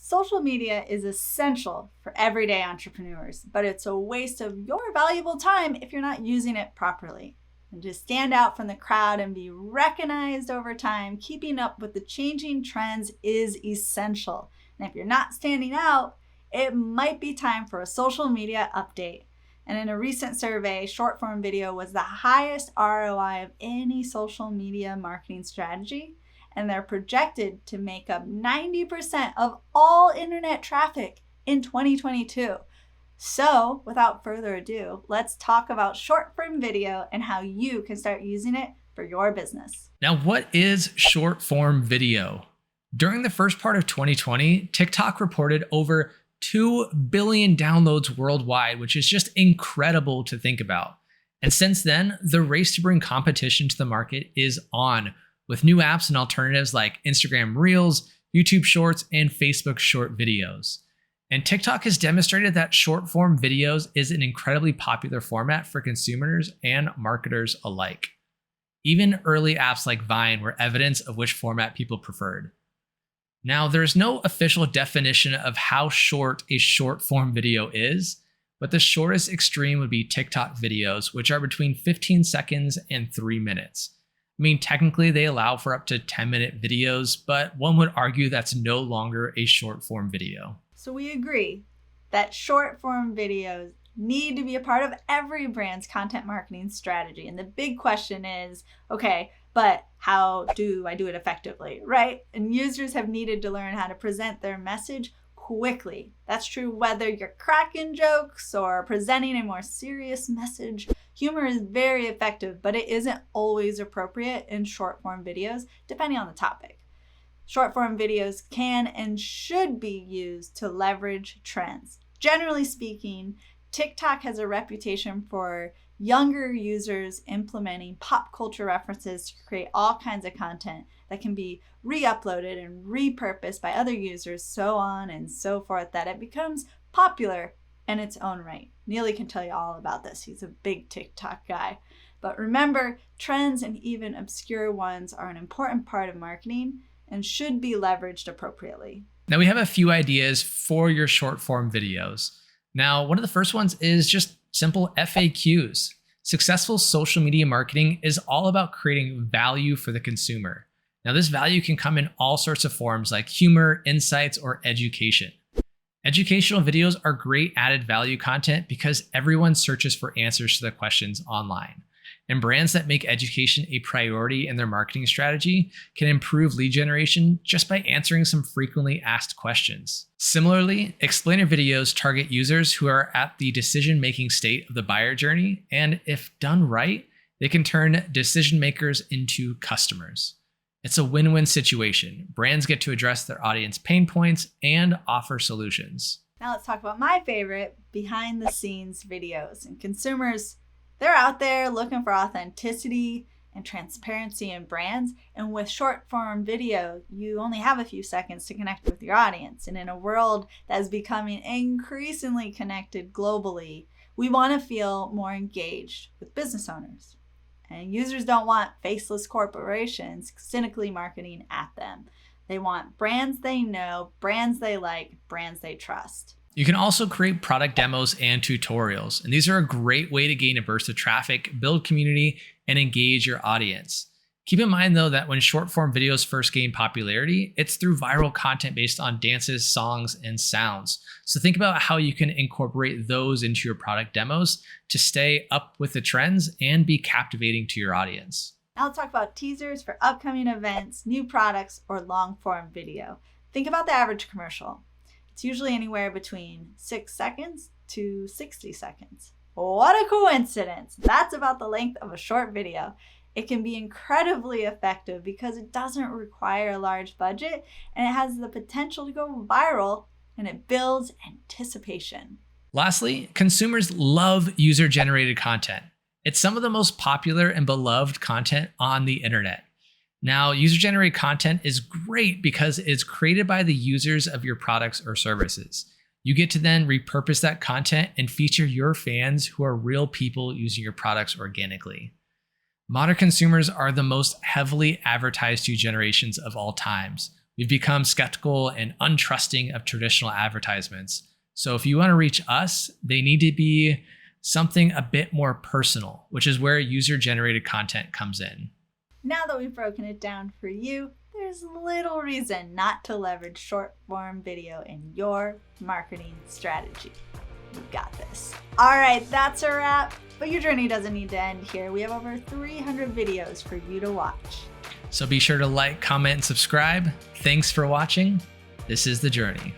Social media is essential for everyday entrepreneurs, but it's a waste of your valuable time if you're not using it properly. And to stand out from the crowd and be recognized over time, keeping up with the changing trends is essential. And if you're not standing out, it might be time for a social media update. And in a recent survey, short form video was the highest ROI of any social media marketing strategy. And they're projected to make up 90% of all internet traffic in 2022. So, without further ado, let's talk about short form video and how you can start using it for your business. Now, what is short form video? During the first part of 2020, TikTok reported over 2 billion downloads worldwide, which is just incredible to think about. And since then, the race to bring competition to the market is on, with new apps and alternatives like Instagram Reels, YouTube Shorts, and Facebook Short Videos. And TikTok has demonstrated that short form videos is an incredibly popular format for consumers and marketers alike. Even early apps like Vine were evidence of which format people preferred. Now, there's no official definition of how short a short form video is, but the shortest extreme would be TikTok videos, which are between 15 seconds and 3 minutes. I mean, technically they allow for up to 10-minute videos, but one would argue that's no longer a short form video. So we agree that short form videos need to be a part of every brand's content marketing strategy. And the big question is, okay, but how do I do it effectively, right? And users have needed to learn how to present their message quickly. That's true whether you're cracking jokes or presenting a more serious message. Humor is very effective, but it isn't always appropriate in short form videos, depending on the topic. Short form videos can and should be used to leverage trends. Generally speaking, TikTok has a reputation for younger users implementing pop culture references to create all kinds of content that can be re-uploaded and repurposed by other users, so on and so forth, that it becomes popular in its own right. Neely can tell you all about this. He's a big TikTok guy. But remember, trends and even obscure ones are an important part of marketing and should be leveraged appropriately. Now, we have a few ideas for your short form videos. Now, one of the first ones is just simple FAQs. Successful social media marketing is all about creating value for the consumer. Now, this value can come in all sorts of forms like humor, insights, or education. Educational videos are great added value content because everyone searches for answers to their questions online. And brands that make education a priority in their marketing strategy can improve lead generation just by answering some frequently asked questions. Similarly, explainer videos target users who are at the decision-making state of the buyer journey, and if done right, they can turn decision makers into customers. It's a win-win situation. Brands get to address their audience pain points and offer solutions. Now let's talk about my favorite, behind-the-scenes videos. And consumers, they're out there looking for authenticity and transparency in brands. And with short form video, you only have a few seconds to connect with your audience. And in a world that is becoming increasingly connected globally, we want to feel more engaged with business owners. And users don't want faceless corporations cynically marketing at them. They want brands they know, brands they like, brands they trust. You can also create product demos and tutorials, and these are a great way to gain a burst of traffic, build community, and engage your audience. Keep in mind though that when short form videos first gain popularity, it's through viral content based on dances, songs, and sounds. So think about how you can incorporate those into your product demos to stay up with the trends and be captivating to your audience. Now let's talk about teasers for upcoming events, new products, or long form video. Think about the average commercial. It's usually anywhere between 6 seconds to 60 seconds. What a coincidence! That's about the length of a short video. It can be incredibly effective because it doesn't require a large budget and it has the potential to go viral, and it builds anticipation. Lastly, consumers love user-generated content. It's some of the most popular and beloved content on the internet. Now, user-generated content is great because it's created by the users of your products or services. You get to then repurpose that content and feature your fans who are real people using your products organically. Modern consumers are the most heavily advertised to generations of all times, We've become skeptical and untrusting of traditional advertisements. So if you want to reach us, they need to be something a bit more personal, which is where user-generated content comes in. Now that we've broken it down for you, there's little reason not to leverage short-form video in your marketing strategy. You got this. All right, that's a wrap. But your journey doesn't need to end here. We have over 300 videos for you to watch. So be sure to like, comment, and subscribe. Thanks for watching. This is The Journey.